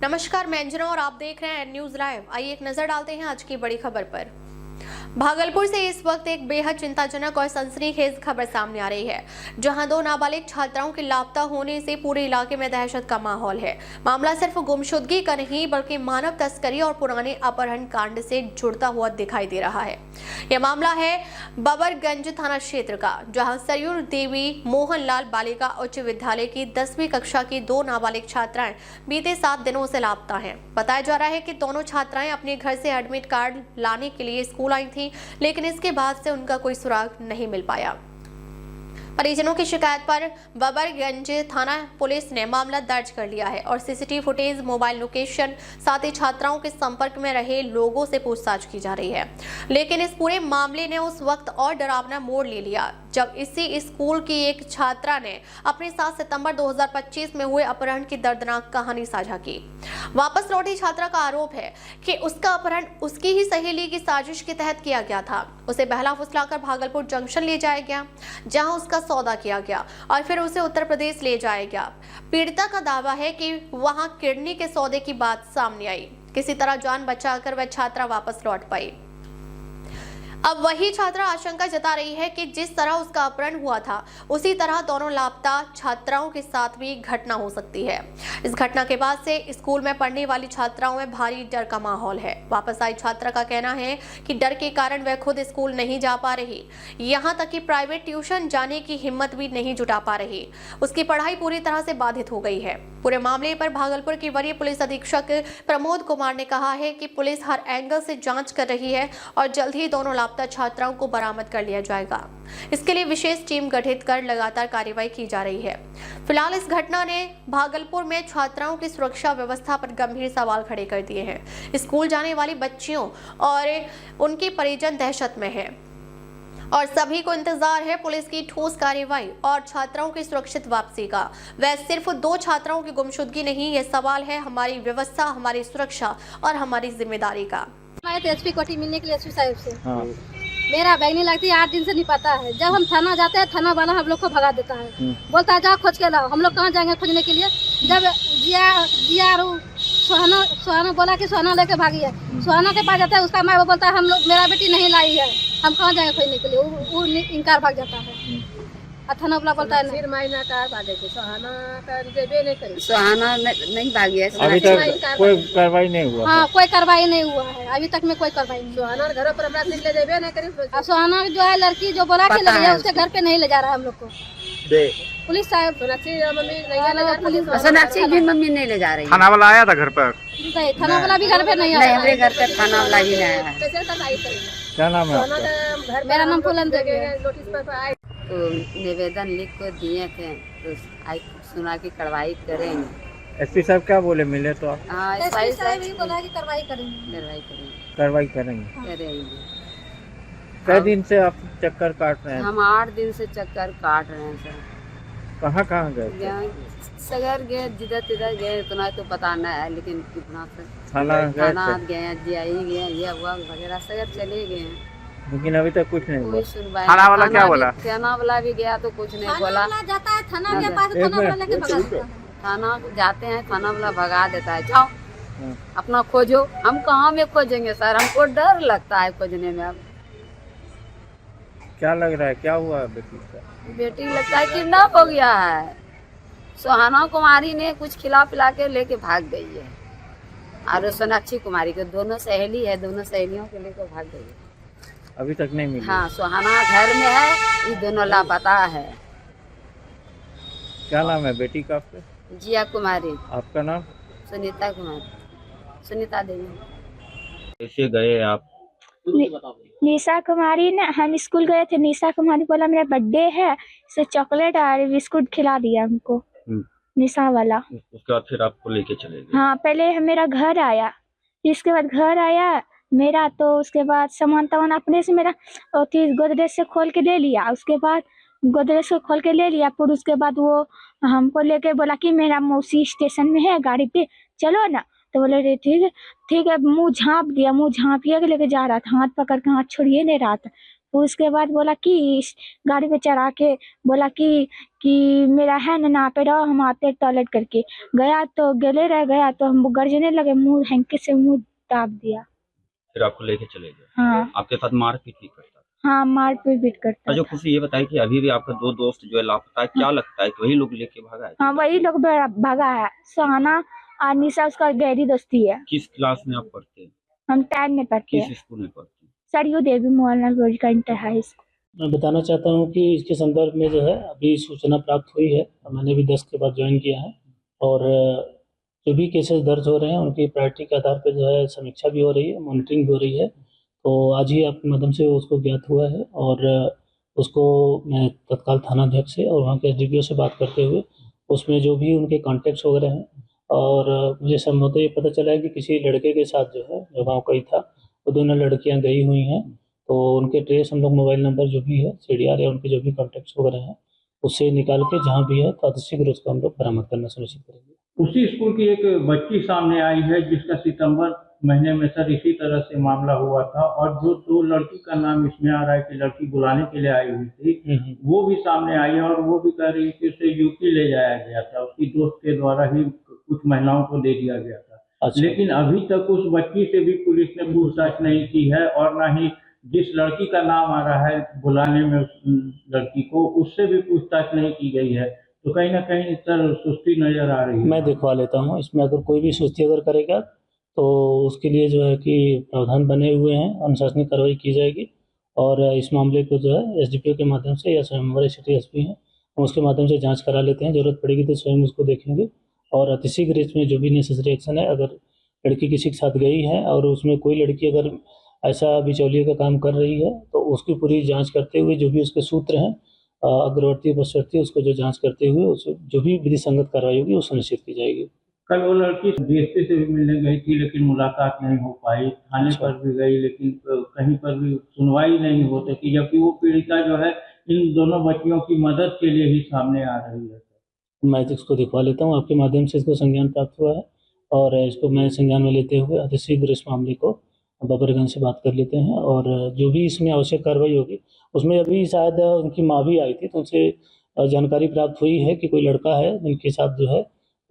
नमस्कार, मैं अंजना और आप देख रहे हैं न्यूज लाइव। आइए एक नजर डालते हैं आज की बड़ी खबर पर। भागलपुर से इस वक्त एक बेहद चिंताजनक और सनसनीखेज खबर सामने आ रही है, जहां दो नाबालिग छात्राओं के लापता होने से पूरे इलाके में दहशत का माहौल है। मामला सिर्फ गुमशुदगी का नहीं बल्कि मानव तस्करी और पुराने अपहरण कांड से जुड़ता हुआ दिखाई दे रहा है। यह मामला है बबरगंज थाना क्षेत्र का, जहां सरयू देवी मोहनलाल बालिका उच्च विद्यालय की 10वीं कक्षा की दो नाबालिग छात्राएं बीते 7 दिनों से लापता हैं। बताया जा रहा है कि दोनों छात्राएं अपने घर से एडमिट कार्ड लाने के लिए स्कूल आई थी, लेकिन इसके बाद से उनका कोई सुराग नहीं मिल पाया। परिजनों की शिकायत पर बबरगंज थाना पुलिस ने मामला दर्ज कर लिया है और सीसीटीवी फुटेज, मोबाइल लोकेशन, साथ ही छात्राओं के संपर्क में रहे लोगों से पूछताछ की जा रही है। लेकिन इस पूरे मामले ने उस वक्त और डरावना मोड़ ले लिया जब इसी स्कूल की एक छात्रा ने अपने 7 सितंबर 2025 में हुए अपहरण की दर्दनाक कहानी साझा की। वापस लौटी छात्रा का आरोप है कि उसका अपहरण उसकी ही सहेली की साजिश के तहत किया गया था। उसे बहला फुसलाकर भागलपुर जंक्शन ले जाया गया, जहां उसका सौदा किया गया और फिर उसे उत्तर प्रदेश ले जाया गया। पीड़िता का दावा है कि वहां किडनी के सौदे की बात सामने आई। किसी तरह जान बचाकर वह छात्रा वापस लौट पाई। अब वही छात्रा आशंका जता रही है कि जिस तरह उसका अपहरण हुआ था, उसी तरह दोनों लापता छात्राओं के साथ भी घटना हो सकती है। इस घटना के बाद से स्कूल में पढ़ने वाली छात्राओं में भारी डर का माहौल है। वापस आई छात्रा का कहना है कि डर के कारण वह खुद स्कूल नहीं जा पा रही, यहाँ तक कि प्राइवेट ट्यूशन जाने की हिम्मत भी नहीं जुटा पा रही। उसकी पढ़ाई पूरी तरह से बाधित हो गई है। पूरे मामले पर भागलपुर की वरीय पुलिस अधीक्षक प्रमोद कुमार ने कहा है कि पुलिस हर एंगल से जांच कर रही है और जल्द ही दोनों लापता छात्राओं को बरामद कर लिया जाएगा। इसके लिए विशेष टीम गठित कर लगातार कार्रवाई की जा रही है। फिलहाल इस घटना ने भागलपुर में छात्राओं की सुरक्षा व्यवस्था पर गंभीर सवाल खड़े कर दिए हैं। स्कूल जाने वाली बच्चियों और उनके परिजन दहशत में हैं और सभी को इंतजार है पुलिस की ठोस कार्रवाई और छात्राओं की सुरक्षित वापसी का। वह सिर्फ 2 छात्राओं की गुमशुदगी नहीं, यह सवाल है हमारी व्यवस्था, हमारी सुरक्षा और हमारी जिम्मेदारी का। एसपी कोठी मिलने के लिए एसपी साहब से मेरा बैग नहीं लगती, 8 दिन से नहीं पता है। जब हम थाना जाते हैं, थाना वाला हम लोग को भगा देता है, बोलता है जाओ खोज के लाओ। हम लोग कहाँ जाएंगे खोजने के लिए? जब सुहाना बोला कि सुहाना लेके भागी है, सुहाना के पास जाता है, उसका माँ वो बोलता है हम लोग मेरा बेटी नहीं लाई है, हम कहाँ जाएंगे खोजने के लिए? वो इनकार भाग जाता है। थाना वाला बोलता है फिर महीना का भागे थे, सुहाना का देवे नहीं करी, सुहाना नहीं भागी है। अभी तक कोई कार्रवाई नहीं हुआ। हाँ, कोई कार्रवाई नहीं हुआ है अभी तक में, कोई कार्रवाई नहीं। सुहाना घर पर अपना ले देवे नहीं करी। सुहाना जो है लड़की जो बोला कि ले जाए, उसके घर पे नहीं ले जा रहा है हम लोग को। पुलिस साहब सोनाक्षी भी मम्मी नहीं ले जा रही। थाना वाला आया था घर पर? थाना वाला भी घर पे नहीं आया। हमारे घर पर थाना वाला भी नहीं आया। क्या नाम है आपका? मेरा नाम फूलन देवी है। तो निवेदन लिख को दिए थे, तो आई सुना की कार्रवाई करेंगे। एसपी साहब क्या बोले, मिले तो आप? हाँ, एसपी साहब भी बोला कि कार्रवाई करेंगे। कार्रवाई करेंगे। कई दिन से आप चक्कर काट रहे हैं? हम 8 दिन से चक्कर काट रहे हैं सर। कहाँ कहाँ गए? सगर गए, जिधर तिधर गए, इतना तो पता नहीं है, लेकिन कितना थाना गए, जीआई गए, ये हुआ वगैरह सगर चले गए, लेकिन अभी तक कुछ नहीं हुआ। थाना वाला क्या बोला? थाना वाला भी गया तो कुछ नहीं बोला। जाता है थाना के पास, थाना वाला लेके भगा देता है। थाना जाते हैं, थाना वाला भगा देता है, जाओ अपना खोजो। हम कहाँ में खोजेंगे सर, हमको डर लगता है खोजने में। अब क्या लग रहा है, क्या हुआ बेटी का? बेटी लगता है किडनैप हो गया है। सुहाना कुमारी ने कुछ खिला पिला के लेके भाग गई है, और सोनाक्षी कुमारी के दोनों सहेली है, दोनों सहेलियों के लेके भाग गई है। अभी तक नहीं मिली? हाँ, सुहाना घर में है, ये दोनों लापता है। क्या नाम है बेटी का आपके? जिया कुमारी। आपका नाम? सुनीता कुमारी, सुनीता देवी। कैसे गए आप? निशा कुमारी ने, हम स्कूल गए थे, निशा कुमारी बोला मेरा बर्थडे है, इसे चॉकलेट और बिस्कुट खिला दिया हमको, निशा वाला। उसके बाद फिर आपको लेके चले गए? हाँ, पहले मेरा घर आया, इसके बाद घर आया मेरा, तो उसके बाद सामान तमान अपने से मेरा गोदरेज से खोल के ले लिया। उसके बाद गोदरेज से खोल के ले लिया, फिर उसके बाद वो हमको लेके बोला कि मेरा मौसी स्टेशन में है, गाड़ी पे चलो ना। तो बोले ठीक है। मुंह झाँप दिया, मुंह झाँपिए के लेके जा रहा था, हाथ पकड़ के हाथ छोड़िए नहीं रहा था। फिर उसके बाद बोला कि इस गाड़ी पे चढ़ा के बोला कि मेरा हैंड ना पे रहो, हम आते टॉयलेट करके। गया तो गले रह गया तो हम गरजने लगे, मुंह हैंकी से मुंह दाब दिया। फिर आपको लेके चले गए? हाँ आपके साथ मारपीट भी करता था? हाँ, मार पीट करता अच्छा था। खुशी ये बताइए कि अभी भी आपका 2 दोस्त जो है लापता है, क्या लगता है कि वही लोग लेके भागा है? हाँ, वही लोग भागा है। सुहाना और निशा उसका गहरी दोस्ती है। किस क्लास में आप पढ़ते हैं? हम 10 में पढ़ते हैं, किस स्कूल में पढ़ते हैं? सरयू देवी मोहल्ला रोज का इंटर हाई स्कूल। मैं बताना चाहता हूँ कि इसके संदर्भ में जो है अभी सूचना प्राप्त हुई है, मैंने भी 10 के बाद ज्वाइन किया है और जो भी केसेस दर्ज हो रहे हैं उनकी प्रायोरिटी के आधार पर जो है समीक्षा भी हो रही है, मॉनिटरिंग भी हो रही है। तो आज ही आपके माध्यम से उसको ज्ञात हुआ है और उसको मैं तत्काल थानाध्यक्ष से और वहाँ के SDPO से बात करते हुए उसमें जो भी उनके कॉन्टेक्ट्स वगैरह हैं और मुझे संभवतः ये पता चला है कि किसी लड़के के साथ जो है जो गाँव का ही था, वो दोनों लड़कियाँ गई हुई हैं। तो उनके ट्रेस हम लोग मोबाइल नंबर जो भी है CDR या उनके जो भी कॉन्टेक्ट्स वगैरह हैं उससे निकाल के जहाँ भी है तो अतिशीघ्र उसको हम लोग बरामद करना सुनिश्चित करेंगे। उसी स्कूल की एक बच्ची सामने आई है जिसका सितंबर महीने में सर इसी तरह से मामला हुआ था और जो 2 लड़की का नाम इसमें आ रहा है कि लड़की बुलाने के लिए आई हुई थी, वो भी सामने आई है और वो भी कह रही है कि उसे यूपी ले जाया गया था, उसकी दोस्त के द्वारा ही कुछ महिलाओं को दे दिया गया था। अच्छा। लेकिन अभी तक उस बच्ची से भी पुलिस ने पूछताछ नहीं की है और न ही जिस लड़की का नाम आ रहा है बुलाने में उस लड़की को, उससे भी पूछताछ नहीं की गई है। तो कहीं ना कहीं सर सुस्ती नजर आ रही है। मैं दिखवा लेता हूँ, इसमें अगर कोई भी सुस्ती अगर करेगा तो उसके लिए जो है कि प्रावधान बने हुए हैं, अनुशासनिक कार्रवाई की जाएगी और इस मामले को जो है SDPO के माध्यम से या स्वयं हमारे सिटी SP हैं हम उसके माध्यम से जांच करा लेते हैं। जरूरत पड़ेगी तो स्वयं उसको देखेंगे और अतिशीघ्र इसमें जो भी नेसेसरी एक्शन है, अगर लड़की किसी के साथ गई है और उसमें कोई लड़की अगर ऐसा बिचौलिए का काम कर रही है तो उसकी पूरी जाँच करते हुए जो भी उसके सूत्र हैं अग्रवर्ती पश्चवर्ती उसको जो जांच करते हुए उस जो भी विधि संगत कार्रवाई होगी वो सुनिश्चित की जाएगी। कल वो लड़की DSP से भी मिलने गई थी लेकिन मुलाकात नहीं हो पाई, थाने पर भी गई लेकिन कहीं पर भी सुनवाई नहीं होती थी, जबकि वो पीड़िता जो है इन दोनों बच्चियों की मदद के लिए ही सामने आ रही है। मैं इसको दिखवा लेता हूँ, आपके माध्यम से इसको संज्ञान प्राप्त हुआ है और इसको मैं संज्ञान में लेते हुए अतिशीघ्र इस मामले को बबरगंज से बात कर लेते हैं और जो भी इसमें आवश्यक कार्रवाई होगी उसमें अभी शायद उनकी माँ भी आई थी तो उनसे जानकारी प्राप्त हुई है कि कोई लड़का है जिनके साथ जो है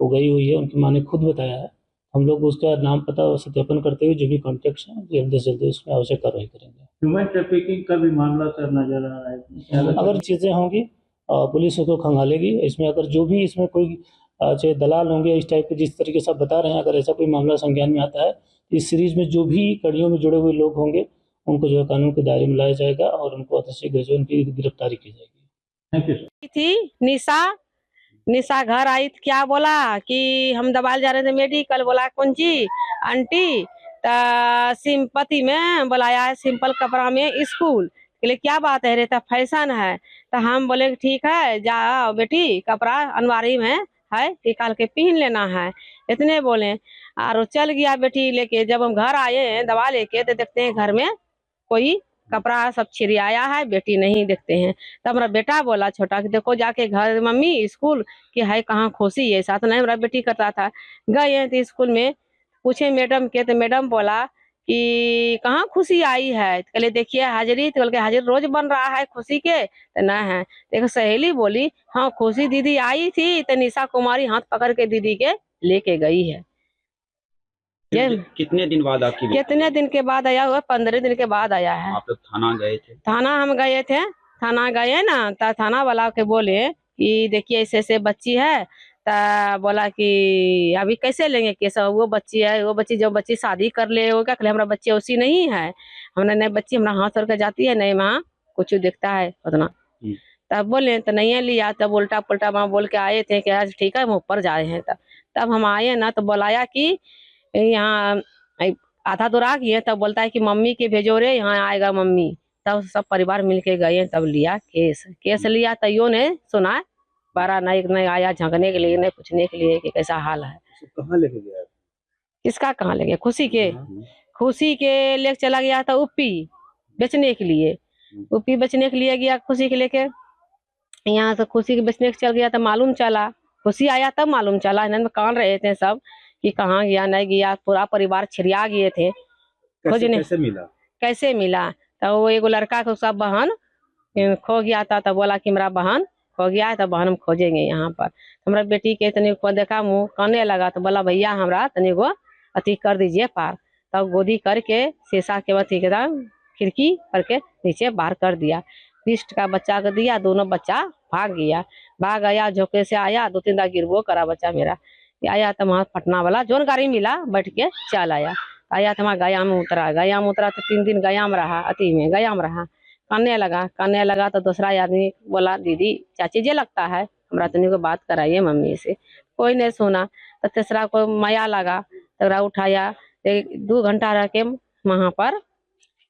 वो गई हुई है, उनकी माँ ने खुद बताया है। हम लोग उसका नाम पता सत्यापन करते हुए जो भी कॉन्टेक्ट्स हैं जल्दी से जल्दी उसमें आवश्यक कार्रवाई करेंगे। ह्यूमन ट्रैफिकिंग का भी मामला सर नजर आ रहा है। अगर चीज़ें होंगी पुलिस उसको खंगालेगी। इसमें अगर जो भी इसमें कोई चाहे दलाल होंगे इस टाइप के जिस तरीके से आप बता रहे हैं, अगर ऐसा कोई मामला संज्ञान में आता है इस सीरीज में जो भी कड़ियों में जुड़े हुए लोग होंगे उनको जो है कानून के दायरे में लाया जाएगा और उनको अतिशीघ्र जो उनकी गिरफ्तारी की जाएगी। Thank you. थी निशा घर आई तो क्या बोला कि हम दबाल जा रहे थे मेडिकल, बोला कौन ची आंटी सिंपति में बुलाया है, सिंपल कपड़ा में स्कूल के लिए, क्या बात है रहता फैशन है। तो हम बोले ठीक है जाओ बेटी कपड़ा अनवारी में है निकाल के पहन लेना है, इतने बोले और चल गया बेटी लेके। जब हम घर आए हैं दवा लेके तो देखते हैं घर में कोई कपड़ा सब छिड़ियाया है, बेटी नहीं देखते हैं। तब मेरा बेटा बोला छोटा कि देखो जाके घर मम्मी स्कूल की है कहाँ खुशी है, साथ नहीं मेरा बेटी करता था। गए तो स्कूल में पूछे मैडम के तो मैडम बोला कि कहाँ खुशी आई है, तो कहले देखिए हाजिरी, तो बोल हाजिर रोज बन रहा है खुशी के, तो ना है। देखो सहेली बोली हाँ खुशी दीदी आई थी तो निशा कुमारी हाथ पकड़ के दीदी के लेके गई है। कितने दिन बाद आपकी कितने दिन के बाद आया हुआ? 15 दिन के बाद आया है। आप लोग थाना गए थे? थाना हम गए थे, थाना गए ना तो थाना वाला के बोले कि देखिए ऐसे ऐसे बच्ची है, तो बोला कि अभी कैसे लेंगे केस, वो बच्ची है, वो बच्ची जो बच्ची शादी कर ले वो क्या करे, हमारा बच्ची उसी नहीं है, हमने नहीं बच्ची हमारा हाथ छोड़ के जाती है नहीं वहाँ कुछ दिखता है उतना। तब बोले तो नहीं लिया, तब उल्टा पुल्टा वहाँ बोल के आए थे कि आज ठीक है हम ऊपर जाए हैं। तब हम आए ना तो बुलाया कि यहाँ आधा दूर आ गए, तब बोलता है कि मम्मी के भेजो रे यहाँ आएगा मम्मी। तब सब परिवार मिलके गए, तब लिया केस लिया, तैयो ने सुना बारा नहीं आया झांकने के लिए नहीं पूछने के लिए कि कैसा हाल है। कहाँ लेके गया? किसका कहाँ ले गया? खुशी के लेके चला गया था ऊपी बेचने के लिए, ऊपी बेचने के लिए गया खुशी के लेके। यहाँ से खुशी के बेचने के चल गया तो मालूम चला, खुशी आया तब मालूम चला, इन्होंने कान रहे थे सब कि कहाँ गया नहीं गया, पूरा परिवार छिड़िया गए थे खोजने। कैसे मिला? कैसे मिला तो वो एगो लड़का को उसका बहन खो गया था, तो बोला कि मेरा बहन खो गया है, तो बहन हम खोजेंगे यहाँ पर। हमारा बेटी के तनी को देखा मुँह काने लगा, तो बोला भैया हमरा तनी को अति कर दीजिए पार। तब गोदी करके शीशा के अथी के खिड़की करके नीचे बाहर कर दिया। 20 का बच्चा को दिया, दोनों बच्चा भाग गया, झोंके से आया, 2-3 बार गिरबो करा बच्चा मेरा। आया तो वहाँ पटना वाला जोन गाड़ी मिला बैठ के चल आया तो वहाँ गया में उतरा तो 3 दिन गया में रहा। कानने लगा तो दूसरा आदमी बोला दीदी चाची जे लगता है हमरा तनी को बात कराइए मम्मी से, कोई नहीं सुना। तो तीसरा को माया लगा, तो उठाया, 2 घंटा रह के वहाँ पर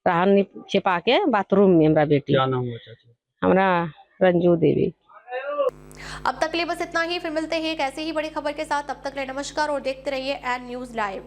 रहा छिपा के बाथरूम में। हमारा बेटी, क्या नाम हुआ चाची? हमारा रंजू देवी। अब तक के लिए बस इतना ही, फिर मिलते हैं एक ऐसी ही बड़ी खबर के साथ। तब तक के लिए नमस्कार और देखते रहिए एन न्यूज़ लाइव।